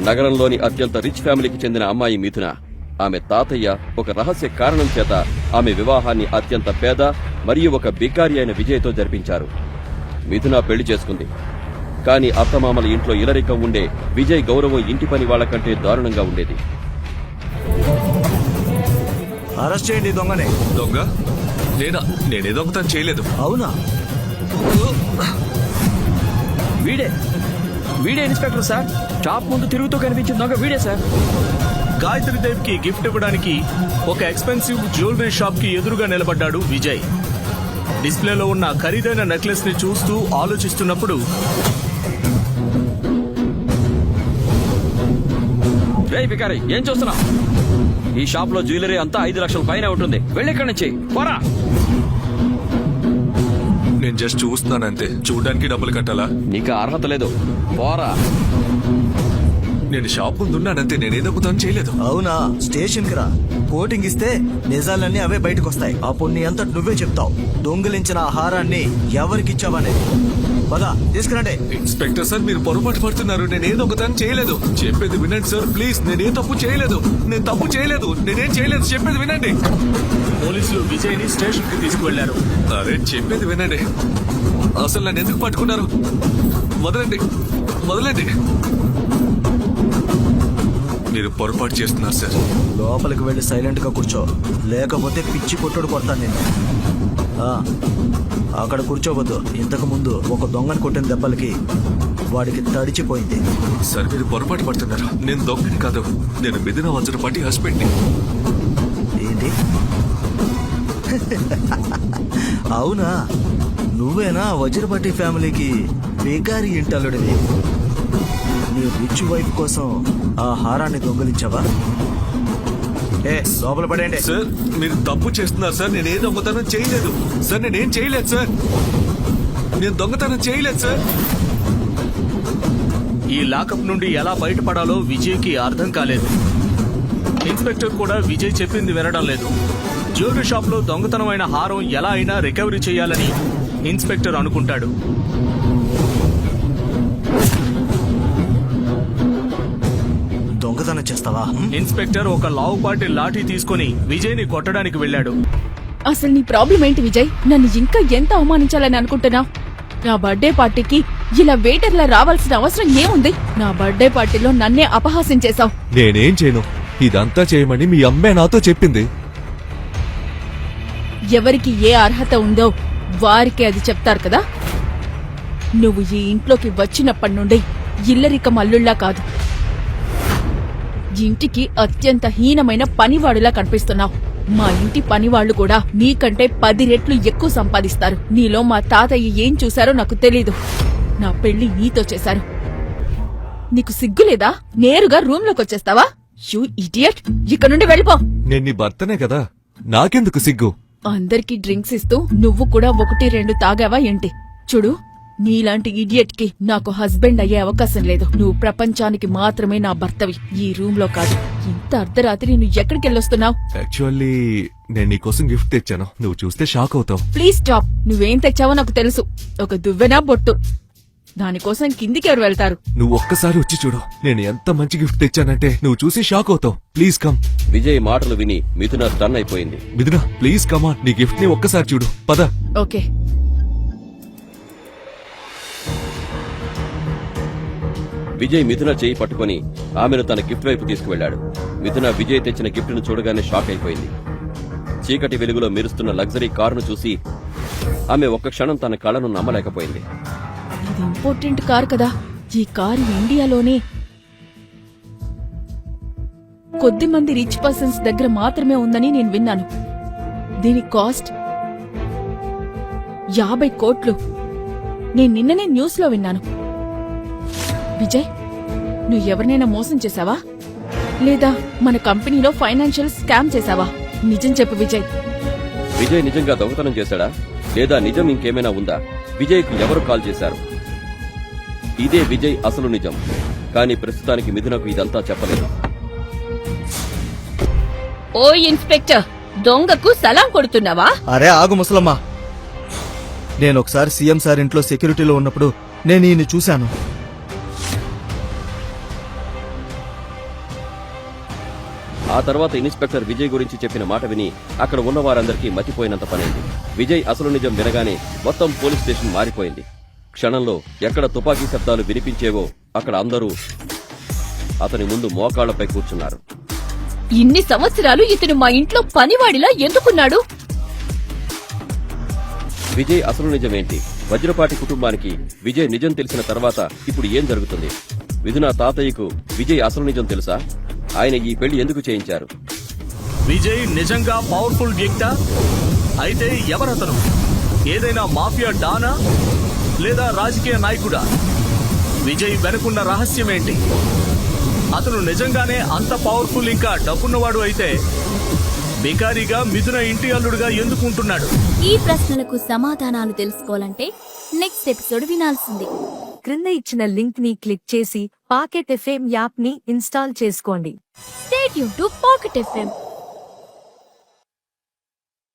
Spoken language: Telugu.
నగరంలోని అత్యంత రిచ్ ఫ్యామిలీకి చెందిన అమ్మాయి మిథున. ఆమె తాతయ్య ఒక రహస్య కారణం చేత ఆమె వివాహాన్ని అత్యంత పేద మరియు ఒక బికారి అయిన విజయ్తో జరిపించారు. మిథున పెళ్లి చేసుకుంది. కానీ అత్తమామల ఇంట్లో ఇలరికం ఉండే విజయ్ గౌరవం ఇంటి పని వాళ్లకంటే దారుణంగా ఉండేది. అరెస్ట్ చేయండి దొంగనే. దొంగ? నేనే దొంగతనం చేయలేదు. అవునా? వీడే ఇన్స్పెక్టర్ సార్. షాప్ ముందు తిరుగుతూ కనిపించిన దొంగ వీడే సార్. గాయత్రి దేవ్ కి గిఫ్ట్ ఇవ్వడానికి ఒక ఎక్స్పెన్సివ్ జ్యువెలరీ షాప్ కి ఎదురుగా నిలబడ్డాడు విజయ్. డిస్ప్లేలో ఉన్న ఖరీదైన నెక్లెస్ ని చూస్తూ ఆలోచిస్తున్నప్పుడు రేయ్ బికారి, ఏం చూస్తున్నావు? ఈ షాప్ లో జ్యువెలరీ అంతా 5 లక్షల పైన ఉంటుంది. వెళ్ళిక్కడి నుంచి పోరా. నేను జస్ట్ చూస్తున్నానంతే. చూడడానికి డబ్బులు కట్టాలా? నీకు అర్హత లేదు, పోరా. నేను షాప్ ముందున్నానంతే. నేనే దొంగతనం చేయలేదు. అవునా? స్టేషన్ కి రా. కోటింగ్ ఇస్తే నిజాలన్నీ అవే బయటకు వస్తాయి. అప్పుడు నీ అంతటి నువ్వే చెప్తావు దొంగిలించిన ఆహారాన్ని ఎవరికిచ్చావనే. పద తీసుకురండి. ఇన్స్పెక్టర్ సార్, మీరు పొరపాటు పడుతున్నారు. నేనే దొంగతనం చేయలేదు. చెప్పేది వినండి సార్ ప్లీజ్. నేనేం తప్పు చేయలేదు. నేనేం చేయలేదు. చెప్పేది వినండి. పోలీసులు విజయ్ ని స్టేషన్ కి తీసుకువెళ్లారు. అరే చెప్పేది వినండి. అసలు నన్ను ఎందుకు పట్టుకున్నారు? వదలండి. మీరు పొరపాటు చేస్తున్నారు సార్. లోపలికి వెళ్ళి సైలెంట్ గా కూర్చో, లేకపోతే పిచ్చి కొట్టుడు కొడతాను నేను. అక్కడ కూర్చోవద్దు. ఇంతకు ముందు ఒక దొంగను కొట్టిన దెబ్బలకి వాడికి తడిచిపోయింది. సార్ మీరు పొరపాటు పడుతున్నారు. నేను దొంగని కాదు. నేను మిథున వజ్రపాటి హస్బెండ్ ని. ఏంటి? అవునా? నువ్వేనా వజ్రపాటి ఫ్యామిలీకి బికారి ఇంటల్లుడివి? నీ రిచ్ వైఫ్ కోసం ఆ హారాన్ని దొంగలించావా? లోపల పడేయండి. సార్ మీరు తప్పు చేస్తున్నారు సార్. నేనే దొంగతనం చేయలేదు సార్. నేనేం చేయలేదు సార్. నేను దొంగతనం చేయలేదు సార్. ఈ లాకప్ నుండి ఎలా బయటపడాలో విజయ్ కి అర్థం కాలేదు. ఇన్స్పెక్టర్ కూడా విజయ్ చెప్పింది వినడం లేదు. జ్యువెలరీ షాప్ లో దొంగతనమైన హారం ఎలా అయినా రికవరీ చేయాలని ఇన్స్పెక్టర్ అనుకుంటాడు. దొంగతనం చేస్తావా? ఇన్స్పెక్టర్ ఒక లావుపాటి లాఠీ తీసుకుని విజయ్ ని కొట్టడానికి వెళ్ళాడు. అసలు నీ ప్రాబ్లం ఏంటి విజయ్? నన్ను ఇంకా ఎంత అవమానించాలని అనుకుంటున్నావు? నా బర్త్డే పార్టీకి ఇలా వెయిటర్లా రావాల్సిన అవసరం ఏముంది? నా బర్త్డే పార్టీలో నన్నే అపహాస్యం చేశావు. నేనేం చేయను. ఇదంతా చేయమని మీ అమ్మే నాతో చెప్పింది. ఎవరికి ఏ అర్హత ఉందో వారికి అది చెప్తారు కదా. నువ్వు ఈ ఇంట్లోకి వచ్చినప్పటి నుండి ఇల్లరిక మల్లుళ్లా కాదు, ఇంటికి అత్యంత హీనమైన పనివాడులా కనిపిస్తున్నావు. మా ఇంటి పనివాళ్లు కూడా నీకంటే 10 రెట్లు ఎక్కువ సంపాదిస్తారు. నీలో మా తాతయ్య ఏం చూశారో నాకు తెలీదు. నా పెళ్లి నీతో చేశారు. నీకు సిగ్గులేదా? నేరుగా రూమ్ లోకి వచ్చేస్తావా? You idiot! ఇక్కడ నుండి వెళ్ళిపో. నేను నీ భర్తనే కదా, నాకెందుకు సిగ్గు? అందరికీ డ్రింక్స్ ఇస్తూ నువ్వు కూడా 1-2 తాగావా ఏంటి? చూడు, నీలాంటి ఇడియట్ కి నాకు హస్బెండ్ అయ్యే అవకాశం లేదు. నువ్వు ప్రపంచానికి మాత్రమే నా భర్తవి, ఈ రూమ్ లో కాదు. ఇంత అర్ధరాత్రి నువ్వు ఎక్కడికి వెళ్ళొస్తున్నావు? యాక్చువల్లీ నేను నీకోసం గిఫ్ట్ తెచ్చాను. నువ్వు చూస్తే షాక్ అవుతావు. Please stop. నువ్వేం తెచ్చావో నాకు తెలుసు. ఒక దువ్వెనా బొట్టు. దానికోసం కిందికి ఎవరు వెళ్తారు? నువ్వు ఒక్కసారి వచ్చి చూడు. నేను ఎంత మంచి గిఫ్ట్ తెచ్చానంటే నువ్వు చూసి షాక్ అవుతావు. Please come. విజయ్ మాటలు విని మిథున స్టన్ అయిపోయింది. మిథున ప్లీజ్ కమ్ ఆన్. నీ గిఫ్ట్ ని ఒక్కసారి చూడు. పద. ఓకే. విజయ్ మిథున చేయి పట్టుకుని ఆమెను తన గిఫ్ట్ వైపు తీసుకువెళ్లాడు. మిథున విజయ్ తెచ్చిన గిఫ్ట్ ను చూడగానే షాక్ అయిపోయింది. చీకటి వెలుగులో మెరుస్తున్న లగ్జరీ కారును చూసి ఆమె ఒక్క క్షణం తన కళ్ళను నమ్మలేకపోయింది. ఇది ఇంపార్టెంట్ కార్ కదా. ఈ కారు ఇండియాలోనే కొద్ది మంది రిచ్ పర్సన్స్ దగ్గర మాత్రమే ఉందని నేను విన్నాను. దీని కాస్ట్ 50 కోట్లు. నేను నిన్ననే న్యూస్ లో విన్నాను. విజయ్, నువ్వు ఎవరినైనా మోసం చేశావా? లేదా మన కంపెనీలో ఫైనాన్షియల్ స్కామ్ చేశావా? నిజం చెప్పు విజయ్. విజయ్ నిజంగా దొంగతనం చేశాడా లేదా నిజం ఇంకేమైనా ఉందా? విజయ్కు ఎవరు కాల్ చేశారు? ఇదే విజయ్ అసలు నిజం. కానీ ప్రస్తుతానికి మిథునకు ఇదంతా చెప్పలేదు. ఓ ఇన్స్పెక్టర్, దొంగకు సలాం కొడుతున్నావా? అరే ఆగు ముసలమ్మా. నేనొకసారి సీఎం సార్ ఇంట్లో సెక్యూరిటీలో ఉన్నప్పుడు నేను ఈయన్ని చూశాను. ఆ తర్వాత ఇన్స్పెక్టర్ విజయ్ గురించి చెప్పిన మాట విని అక్కడ ఉన్న వారందరికీ మతిపోయినంత పనైంది. విజయ్ అసలు నిజం వినగానే మొత్తం పోలీస్ స్టేషన్ మారిపోయింది. క్షణంలో ఎక్కడ తుపాకీ శబ్దాలు వినిపించేవో అక్కడ అందరూ అతని ముందు మోకాళ్లపై కూర్చున్నారు. ఇన్ని సంవత్సరాలు ఇతను మా ఇంట్లో పనివాడిలా ఎందుకున్నాడు? విజయ్ అసలు నిజమేంటి? వజ్రపాటి కుటుంబానికి విజయ్ నిజం తెలిసిన తర్వాత ఇప్పుడు ఏం జరుగుతుంది? మిథున తాతయ్యకు విజయ్ అసలు నిజం తెలుసా? ఆయన ఈ పెళ్లి ఎందుకు చేయించారు? విజయ్ నిజంగా పవర్ఫుల్ వ్యక్తా? అయితే ఎవరతను? ఏదైనా మాఫియా డానా లేదా రాజకీయ నాయకుడా? విజయ్ వెనుకున్న రహస్యమేంటి? అతను నిజంగానే అంత పవర్ఫుల్ ఇంకా డబ్బున్నవాడు అయితే బికారిగా మిథున ఇంటి అల్లుడుగా ఎందుకుంటున్నాడు? ఈ ప్రశ్నలకు సమాధానాలు తెలుసుకోవాలంటే నెక్స్ట్ ఎపిసోడ్ వినాల్సిందే. క్రింద ఇచ్చిన లింక్ ని క్లిక్ చేసి పాకెట్ ఎఫ్ఎం యాప్ ని ఇన్స్టాల్ చేసుకోండి. Stay tune to pocket FM.